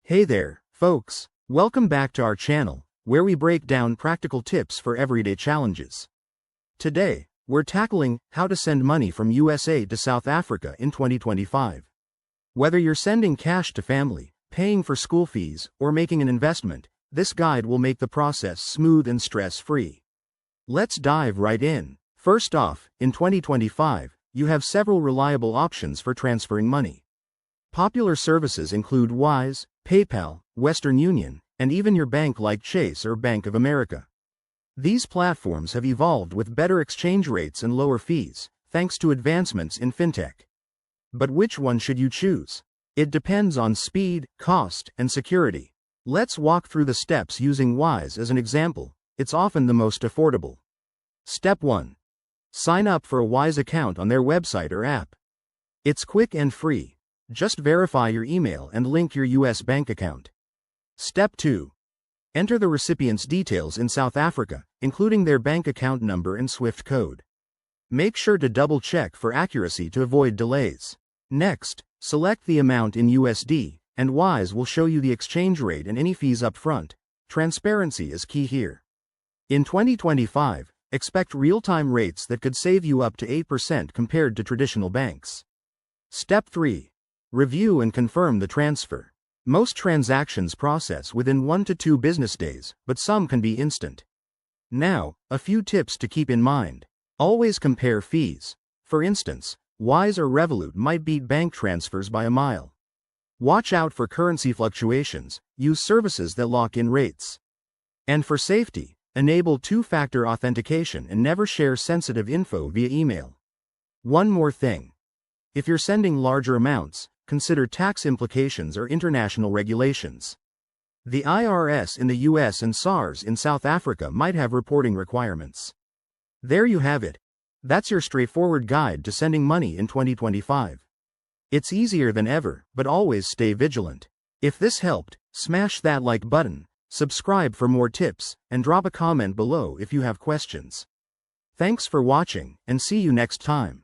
Hey there, folks. Welcome back to our channel, where we break down practical tips for everyday challenges. Today, we're tackling how to send money from USA to South Africa in 2025. Whether you're sending cash to family, paying for school fees, or making an investment, this guide will make the process smooth and stress-free. Let's dive right in. First off, in 2025, you have several reliable options for transferring money. Popular services include Wise, PayPal, Western Union, and even your bank like Chase or Bank of America. These platforms have evolved with better exchange rates and lower fees, thanks to advancements in fintech. But which one should you choose? It depends on speed, cost, and security. Let's walk through the steps using Wise as an example. It's often the most affordable. Step 1. Sign up for a Wise account on their website or app. It's quick and free. Just verify your email and link your US bank account. Step 2. Enter the recipient's details in South Africa, including their bank account number and SWIFT code. Make sure to double-check for accuracy to avoid delays. Next, select the amount in USD, and Wise will show you the exchange rate and any fees up front. Transparency is key here. In 2025, expect real-time rates that could save you up to 8% compared to traditional banks. Step 3. Review and confirm the transfer. Most transactions process within 1 to 2 business days, but some can be instant. Now, a few tips to keep in mind. Always compare fees. For instance, Wise or Revolut might beat bank transfers by a mile. Watch out for currency fluctuations. Use services that lock in rates. And for safety, enable two-factor authentication and never share sensitive info via email. One more thing. If you're sending larger amounts, consider tax implications or international regulations. The IRS in the US and SARS in South Africa might have reporting requirements. There you have it. That's your straightforward guide to sending money in 2025. It's easier than ever, but always stay vigilant. If this helped, smash that like button, subscribe for more tips, and drop a comment below if you have questions. Thanks for watching, and see you next time.